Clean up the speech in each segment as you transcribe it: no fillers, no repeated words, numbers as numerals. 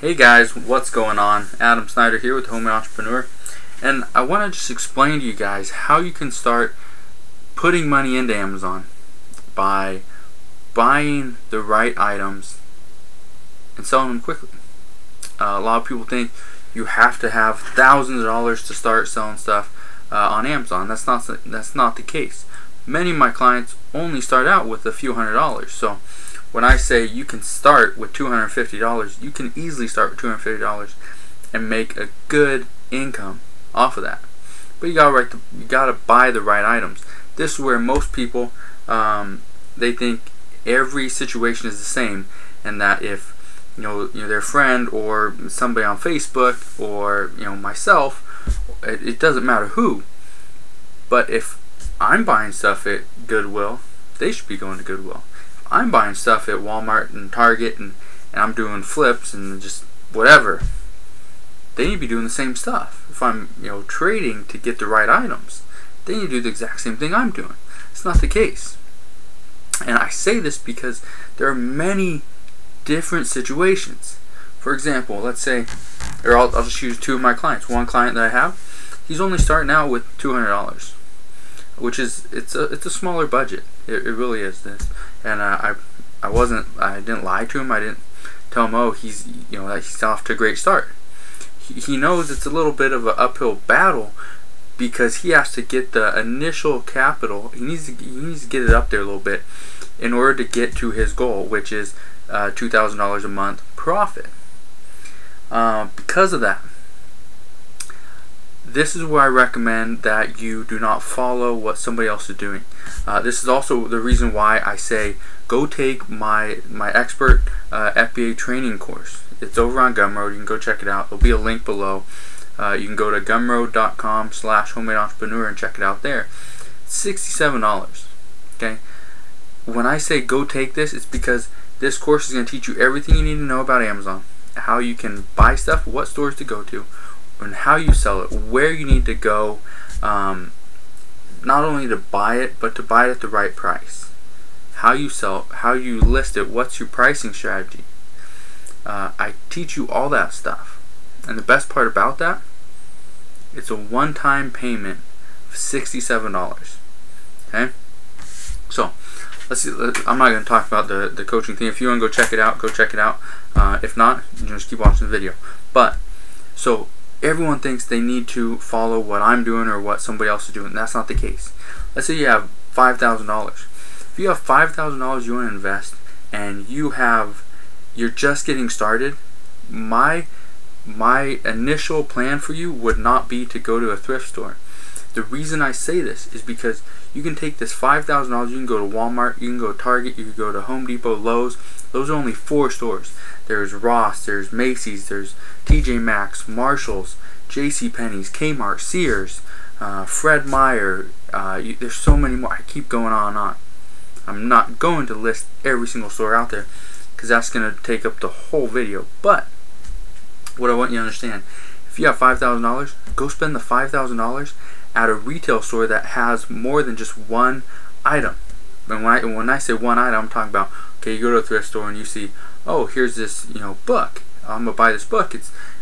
Hey guys, what's going on? Adam Snyder here with Home Entrepreneur, and I want to just explain to you guys how you can start putting money into Amazon by buying the right items and selling them quickly. A lot of people think you have to have thousands of dollars to start selling stuff on Amazon. That's not the case. Many of my clients only start out with a few $100s. So when I say you can start with $250, you can easily start with $250 and make a good income off of that. But you gotta buy the right items. This is where most people they think every situation is the same, and that if their friend or somebody on Facebook or myself, it doesn't matter who. But if I'm buying stuff at Goodwill, they should be going to Goodwill. I'm buying stuff at Walmart and Target and I'm doing flips and just whatever, they need to be doing the same stuff. If I'm trading to get the right items, they need to do the exact same thing I'm doing. It's not the case. And I say this because there are many different situations. For example, let's say, or I'll just use two of my clients. One client that I have, he's only starting out with $200, which is it's a smaller budget. It really is. And I didn't lie to him. I didn't tell him, oh, he's off to a great start. He knows it's a little bit of an uphill battle because he has to get the initial capital. He needs to get it up there a little bit in order to get to his goal, which is $2,000 a month profit. Because of that, this is where I recommend that you do not follow what somebody else is doing. This is also the reason why I say go take my expert FBA training course. It's over on Gumroad. You can go check it out. There'll be a link below. You can go to gumroad.com/homemade-entrepreneur and check it out there. It's $67. Okay. When I say go take this, it's because this course is going to teach you everything you need to know about Amazon, how you can buy stuff, what stores to go to, and how you sell it, where you need to go, not only to buy it, but to buy it at the right price, how you sell it, how you list it, what's your pricing strategy. I teach you all that stuff, and the best part about that, it's a one-time payment of $67. Okay, so let's see. I'm not going to talk about the coaching thing. If you want to go check it out, go check it out. If not, you just keep watching the video. But so everyone thinks they need to follow what I'm doing or what somebody else is doing. That's not the case. Let's say you have $5,000. If you have $5,000 you want to invest and you're just getting started, my initial plan for you would not be to go to a thrift store. The reason I say this is because you can take this $5,000, you can go to Walmart, you can go to Target, you can go to Home Depot, Lowe's. Those are only 4 stores. There's Ross, there's Macy's, there's TJ Maxx, Marshalls, JCPenney's, Kmart, Sears, Fred Meyer. There's so many more. I keep going on and on. I'm not going to list every single store out there because that's going to take up the whole video. But what I want you to understand, if you have $5,000, go spend the $5,000 at a retail store that has more than just one item. And when I say one item, I'm talking about, okay, you go to a thrift store and you see, oh, here's this book. I'm gonna buy this book.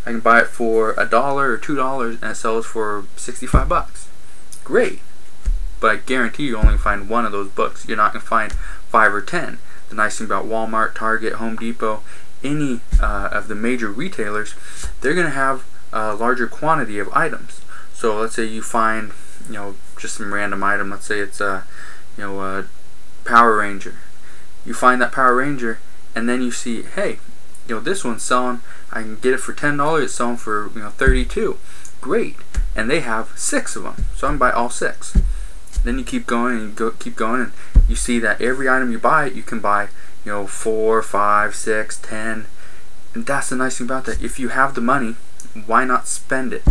I can buy it for $1 or $2 and it sells for 65 bucks. Great, but I guarantee you only find one of those books. You're not gonna find 5 or 10. The nice thing about Walmart, Target, Home Depot, any of the major retailers, they're gonna have a larger quantity of items. So let's say you find just some random item. Let's say it's a Power Ranger. You find that Power Ranger and then you see, hey, this one's selling, I can get it for $10, it's selling for $32. Great. And they have 6 of them, so I can buy all 6. Then you keep going and keep going, and you see that every item you buy, you can buy 4, 5, 6, 10. And that's the nice thing about that. If you have the money, why not spend it?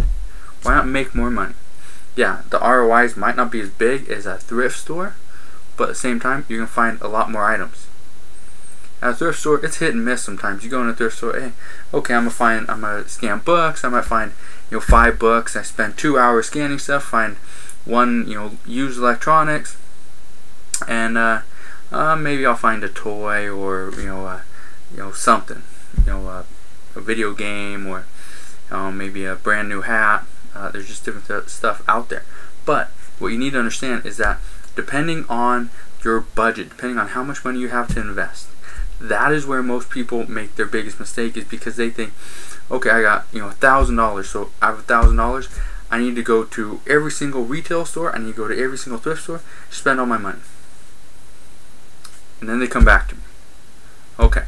Why not make more money? Yeah, the ROIs might not be as big as a thrift store, but at the same time, you're going to find a lot more items. At a thrift store, it's hit and miss sometimes. You go in a thrift store, hey, okay, I'm gonna scan books. I might find 5 books. I spend 2 hours scanning stuff. Find one used electronics, and maybe I'll find a toy or something, a video game or maybe a brand new hat. There's just different stuff out there. But what you need to understand is that depending on your budget, depending on how much money you have to invest, that is where most people make their biggest mistake, is because they think, okay, I got $1,000, so I have $1,000. I need to go to every single retail store. I need to go to every single thrift store, spend all my money. And then they come back to me. Okay,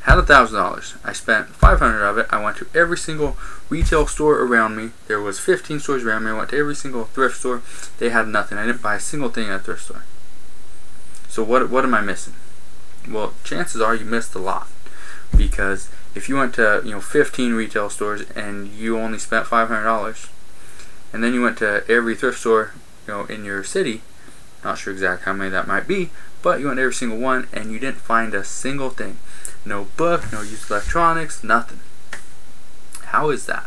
had $1,000. I spent $500 of it. I went to every single retail store around me. There was 15 stores around me. I went to every single thrift store. They had nothing. I didn't buy a single thing at a thrift store. So what am I missing? Well, chances are you missed a lot, because if you went to 15 retail stores and you only spent $500, and then you went to every thrift store in your city, not sure exactly how many that might be, but you went to every single one and you didn't find a single thing. No book, no used electronics, nothing. How is that?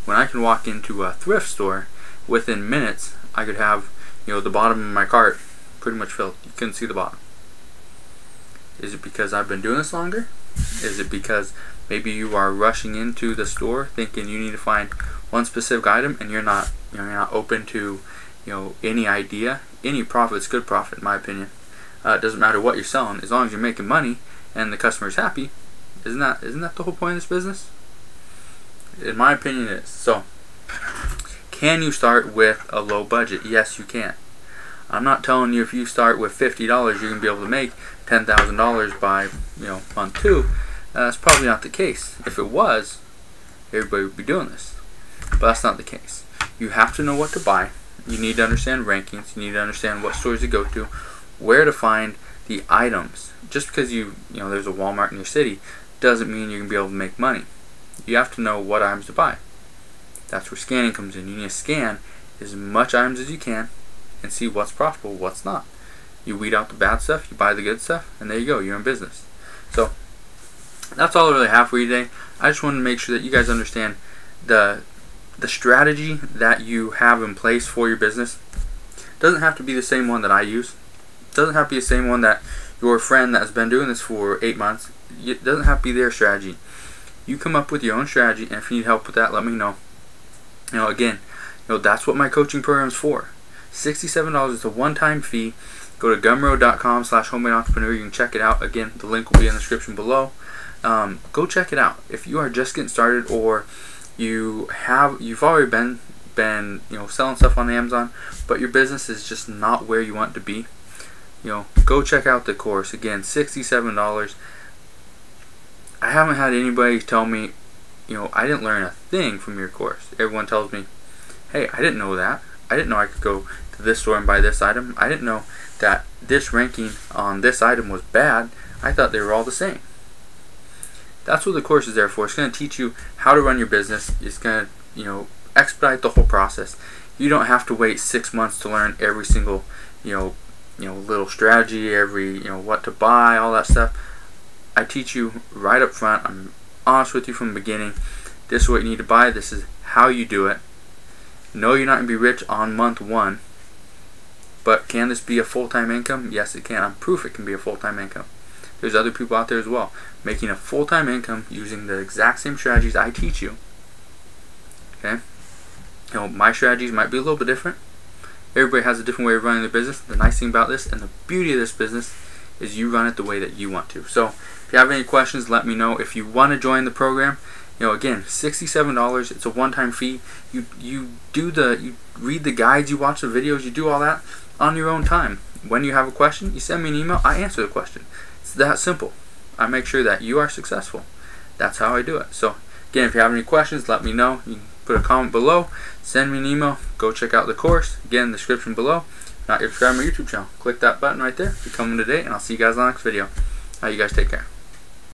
When I can walk into a thrift store, within minutes I could have the bottom of my cart pretty much filled. You couldn't see the bottom. Is it because I've been doing this longer? Is it because maybe you are rushing into the store thinking you need to find one specific item, and you're not open to any idea? Any profit's good profit, in my opinion. It doesn't matter what you're selling, as long as you're making money and the customer's happy. Isn't that the whole point of this business? In my opinion, it is. So, can you start with a low budget? Yes, you can. I'm not telling you if you start with $50, you're going to be able to make $10,000 by month 2. That's probably not the case. If it was, everybody would be doing this. But that's not the case. You have to know what to buy. You need to understand rankings. You need to understand what stores to go to, where to find the items. Just because there's a Walmart in your city doesn't mean you're going to be able to make money. You have to know what items to buy. That's where scanning comes in. You need to scan as much items as you can and see what's profitable, what's not. You weed out the bad stuff, you buy the good stuff, and there you go, you're in business. So that's all I really have for you today. I just wanted to make sure that you guys understand the strategy that you have in place for your business. It doesn't have to be the same one that I use. It doesn't have to be the same one that your friend that has been doing this for 8 months. It doesn't have to be their strategy. You come up with your own strategy, and if you need help with that, let me know. Again, that's what my coaching program is for. $67 is a one-time fee. Go to gumroad.com/homemade entrepreneur. You can check it out. Again, the link will be in the description below. Go check it out. If you are just getting started, or you've already been selling stuff on Amazon, but your business is just not where you want it to be, go check out the course. Again, $67. I haven't had anybody tell me, I didn't learn a thing from your course. Everyone tells me, hey, I didn't know that. I didn't know I could go to this store and buy this item. I didn't know that this ranking on this item was bad. I thought they were all the same. That's what the course is there for. It's going to teach you how to run your business. It's going to, expedite the whole process. You don't have to wait 6 months to learn every single, little strategy, every, what to buy, all that stuff. I teach you right up front. I'm honest with you from the beginning. This is what you need to buy. This is how you do it. No, you're not going to be rich on month 1. But can this be a full-time income? Yes, it can. I'm proof it can be a full-time income. There's other people out there as well making a full-time income using the exact same strategies I teach you. Okay? My strategies might be a little bit different. Everybody has a different way of running their business. The nice thing about this and the beauty of this business is you run it the way that you want to. So if you have any questions, let me know. If you want to join the program, again, $67. It's a one-time fee. You read the guides, you watch the videos, you do all that on your own time. When you have a question, you send me an email. I answer the question. It's that simple. I make sure that you are successful. That's how I do it. So again, if you have any questions, let me know. You can put a comment below, send me an email, go check out the course. Again, the description below. Not yet subscribed to my YouTube channel, click that button right there, become up to date, and I'll see you guys on the next video. You guys take care.